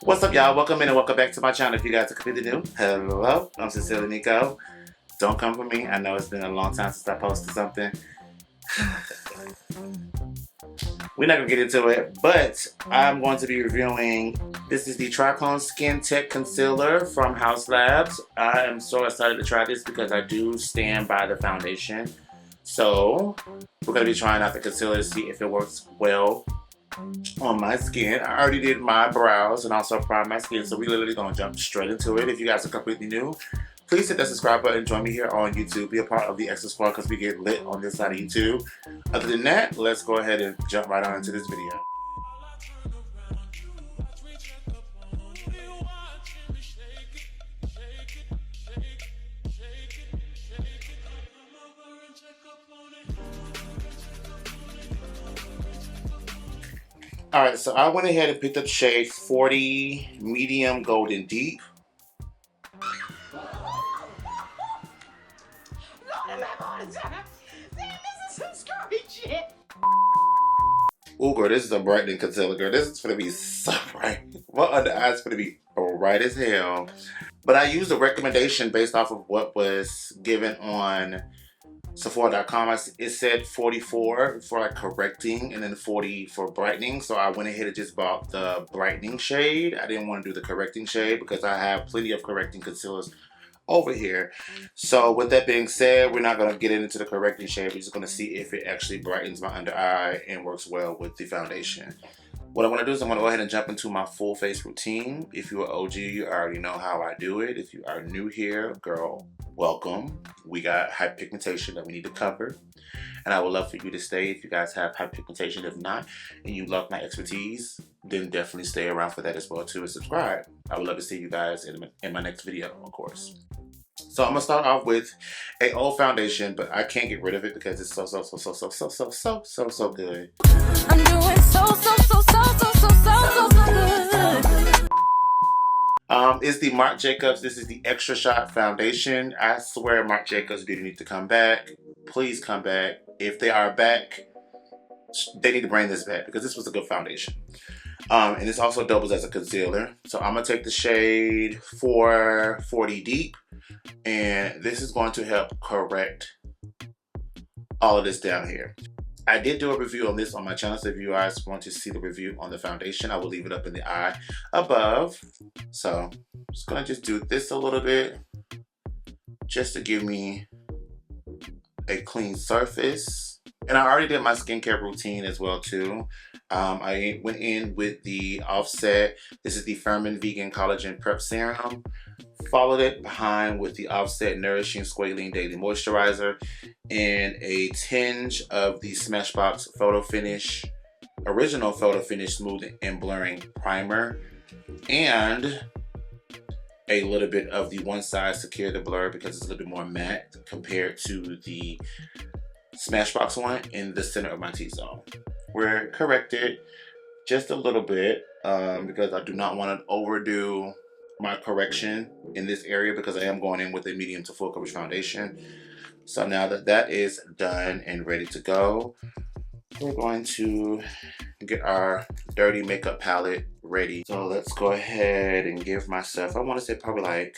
What's up, y'all? Welcome in and welcome back to my channel. If you guys are completely new, hello. I'm sincerely Niko. Don't come for me. I know it's been a long time since I posted something. We're not gonna get into it, but I'm going to be reviewing. This is the Truffle Skin Tech Concealer from Haus Labs. I am so excited to try this because I do stand by the foundation. So we're gonna be trying out the concealer to see if it works well on my skin. I already did my brows and also primed my skin, so we literally gonna jump straight into it. If you guys are completely new, please hit that subscribe button, join me here on YouTube, be a part of the extra squad because we get lit on this side of YouTube. Other than that, let's go ahead and jump right on into this video. Alright, so I went ahead and picked up shade 40 Medium Golden Deep. Ooh, girl, this is a brightening concealer, girl. This is gonna be so bright. My under eyes gonna be bright as hell. But I used a recommendation based off of what was given on Sephora.com. It said 44 for like correcting and then 40 for brightening. So I went ahead and just bought the brightening shade. I didn't want to do the correcting shade because I have plenty of correcting concealers over here. So with that being said, we're not going to get into the correcting shade. We're just going to see if it actually brightens my under eye and works well with the foundation. What I'm going to do is I'm going to go ahead and jump into my full face routine. If you're an OG, you already know how I do it. If you are new here, girl, welcome. We got hyperpigmentation that we need to cover. And I would love for you to stay if you guys have hyperpigmentation. If not, and you love my expertise, then definitely stay around for that as well too, and subscribe. I would love to see you guys in my next video, of course. So I'm gonna start off with a old foundation, but I can't get rid of it because it's so good. I'm doing so good. It's the Marc Jacobs. This is the Extra Shot Foundation. I swear Marc Jacobs Beauty needs to come back. Please come back. If they are back, they need to bring this back because this was a good foundation. And this also doubles as a concealer. So I'm gonna take the shade 440 Deep, and this is going to help correct all of this down here. I did do a review on this on my channel, so if you guys want to see the review on the foundation, I will leave it up in the eye above. So I'm just gonna do this a little bit just to give me a clean surface. And I already did my skincare routine as well too. I went in with the OutSet. This is the Firmin Vegan Collagen Prep Serum. Followed it behind with the OutSet Nourishing Squalene Daily Moisturizer and a tinge of the Smashbox Photo Finish, Original Photo Finish Smoothing and Blurring Primer, and a little bit of the One Size Secure the Blur because it's a little bit more matte compared to the Smashbox one in the center of my T-zone. We're corrected just a little bit because I do not want to overdo my correction in this area because I am going in with a medium to full coverage foundation. So now that that is done and ready to go, we're going to get our dirty makeup palette ready. So let's go ahead and give myself, I want to say probably like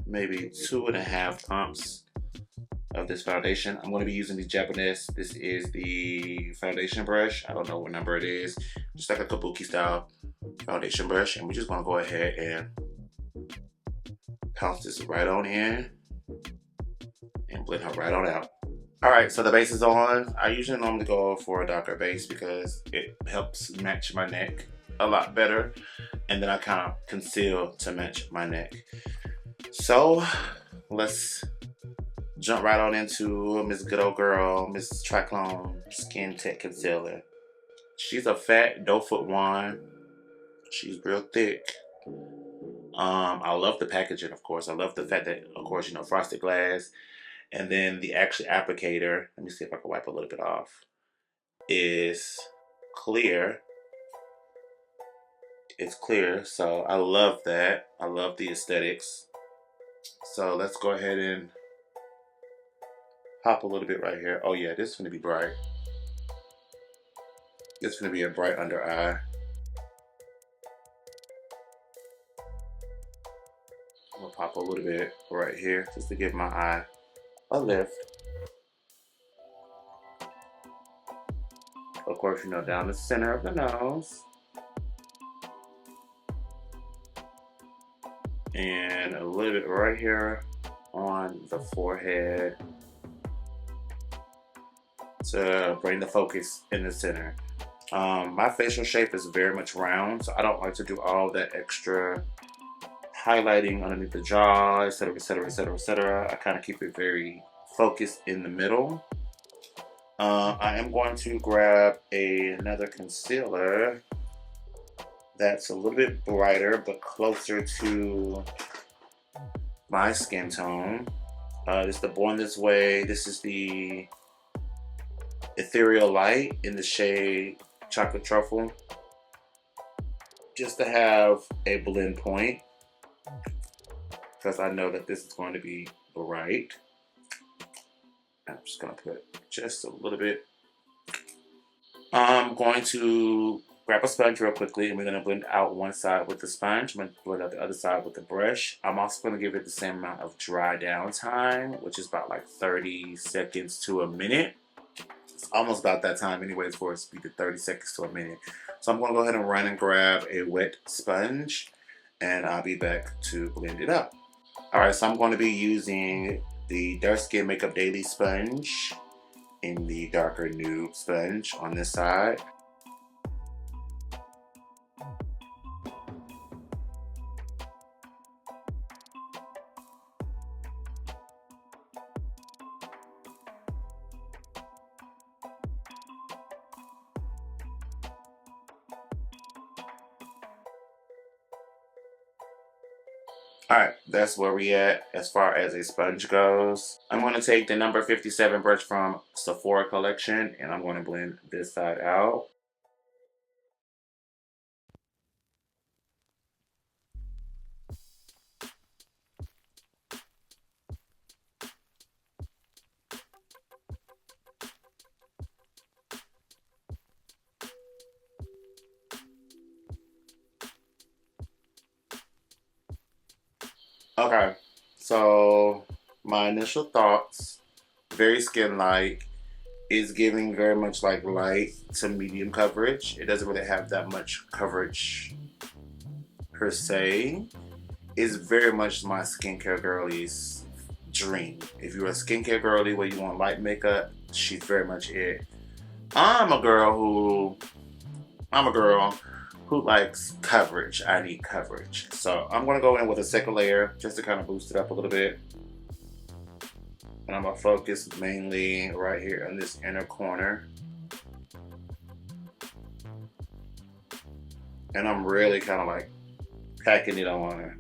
maybe 2.5 pumps of this foundation. I'm going to be using the Japanese. This is the foundation brush. I don't know what number it is. Just like a kabuki style foundation brush. And we're just going to go ahead and pounce this right on in and blend her right on out. Alright, so the base is on. I usually normally go for a darker base because it helps match my neck a lot better. And then I kind of conceal to match my neck. So let's jump right on into Miss Good Old Girl, Miss Truffle Skin Tech Concealer. She's a fat doe foot wand. She's real thick. I love the packaging, of course. I love the fact that, of course, you know, frosted glass. And then the actual applicator, let me see if I can wipe a little bit off, is clear. It's clear, so I love that. I love the aesthetics. So let's go ahead and pop a little bit right here. Oh yeah, this is gonna be bright. This is gonna be a bright under eye. I'm gonna pop a little bit right here just to give my eye a lift. Of course, you know, down the center of the nose. And a little bit right here on the forehead to bring the focus in the center. My facial shape is very much round, so I don't like to do all that extra highlighting underneath the jaw, etc., etc., etc., etc. I kind of keep it very focused in the middle. I am going to grab another concealer that's a little bit brighter but closer to my skin tone. This is the Born This Way. This is the Ethereal Light in the shade Chocolate Truffle. Just to have a blend point, because I know that this is going to be bright. I'm just going to put just a little bit. I'm going to grab a sponge real quickly, and we're going to blend out one side with the sponge. I'm going to blend out the other side with the brush. I'm also going to give it the same amount of dry down time, which is about like 30 seconds to a minute. It's almost about that time anyways for it to be the 30 seconds to a minute. So I'm going to go ahead and run and grab a wet sponge, and I'll be back to blend it up. Alright, so I'm going to be using the Dark Skin Makeup Daily Sponge in the darker nude sponge on this side. Alright, that's where we at as far as a sponge goes. I'm going to take the number 57 brush from Sephora collection, and I'm going to blend this side out. Okay, so my initial thoughts, very skin-like, is giving very much like light to medium coverage. It doesn't really have that much coverage per se. It's very much my skincare girlie's dream. If you're a skincare girlie where you want light makeup, she's very much it. I'm a girl who likes coverage. I need coverage. So I'm gonna go in with a second layer just to kind of boost it up a little bit. And I'm gonna focus mainly right here in this inner corner. And I'm really kind of like packing it on,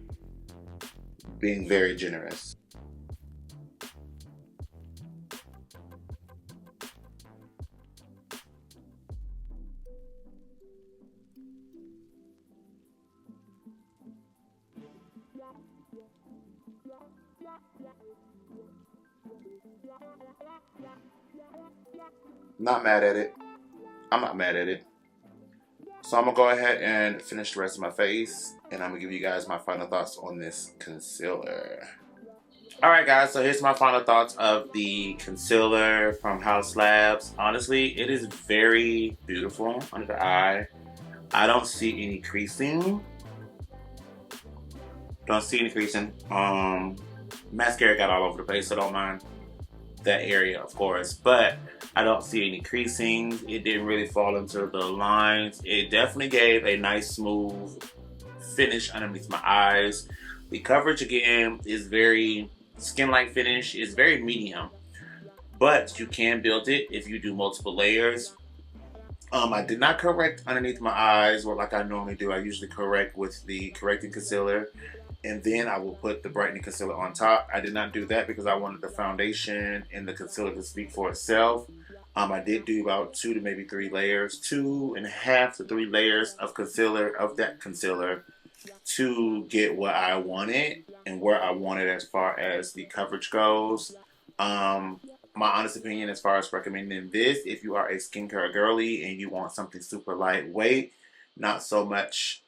being very generous. Not mad at it. I'm not mad at it. So I'm gonna go ahead and finish the rest of my face, and I'm gonna give you guys my final thoughts on this concealer. Alright guys, so here's my final thoughts of the concealer from Haus Labs. Honestly, it is very beautiful under the eye. I don't see any creasing. Don't see any creasing. Mascara got all over the place, so don't mind that area, of course, but I don't see any creasing. It didn't really fall into the lines. It definitely gave a nice smooth finish underneath my eyes. The coverage again is very skin-like finish. It's very medium, but you can build it if you do multiple layers. I did not correct underneath my eyes or like I normally do. I usually correct with the correcting concealer, and then I will put the brightening concealer on top. I did not do that because I wanted the foundation and the concealer to speak for itself. I did do about 2 to maybe 3 layers, 2.5 to 3 layers of concealer, of that concealer, to get what I wanted and where I wanted as far as the coverage goes. My honest opinion as far as recommending this, if you are a skincare girly and you want something super lightweight, not so much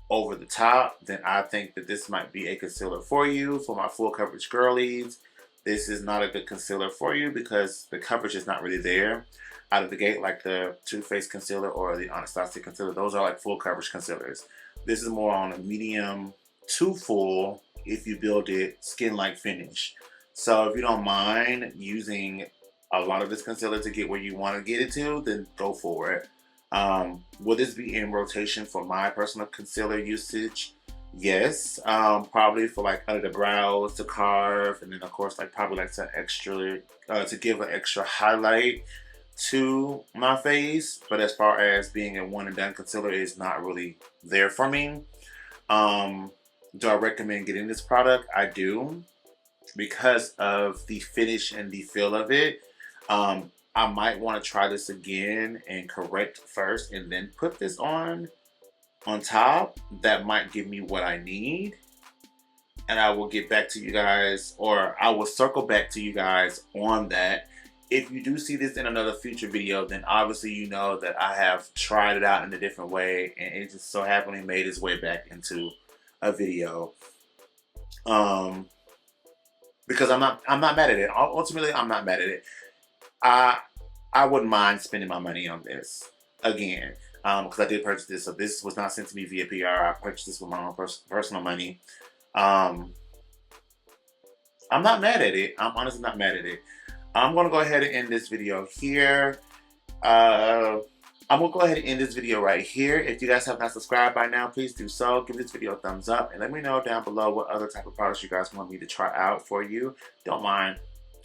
over the top, then I think that this might be a concealer for you. For my full coverage girlies, this is not a good concealer for you because the coverage is not really there out of the gate, like the Too Faced concealer or the Anastasia concealer. Those are like full coverage concealers. This is more on a medium to full if you build it skin-like finish. So if you don't mind using a lot of this concealer to get where you want to get it to, then go for it. Will this be in rotation for my personal concealer usage? Yes, probably for like under the brows to carve, and then of course like probably like to give an extra highlight to my face. But as far as being a one and done concealer, is not really there for me. Do I recommend getting this product? I do, because of the finish and the feel of it. I might want to try this again and correct first and then put this on top. That might give me what I need. And I will get back to you guys, or I will circle back to you guys on that. If you do see this in another future video, then obviously you know that I have tried it out in a different way, and it just so happened made its way back into a video. Because I'm not mad at it. Ultimately, I'm not mad at it. I wouldn't mind spending my money on this again, because I did purchase this. So this was not sent to me via PR. I purchased this with my own personal money. I'm not mad at it. I'm honestly not mad at it. I'm gonna go ahead and end this video here. I'm gonna go ahead and end this video right here. If you guys have not subscribed by now, please do so. Give this video a thumbs up and let me know down below what other type of products you guys want me to try out for you. Don't mind.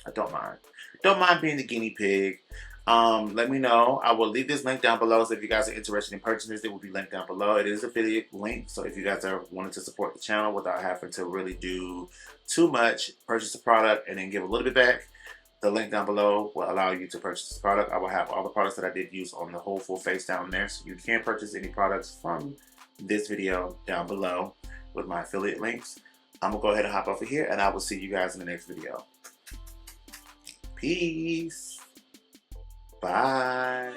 I don't mind. Don't mind being the guinea pig. Let me know. I will leave this link down below, so if you guys are interested in purchasing this, it will be linked down below. It is an affiliate link, so if you guys are wanting to support the channel without having to really do too much, purchase the product and then give a little bit back, the link down below will allow you to purchase this product. I will have all the products that I did use on the whole full face down there, so you can purchase any products from this video down below with my affiliate links. I'm gonna go ahead and hop over here, and I will see you guys in the next video. Peace. Bye.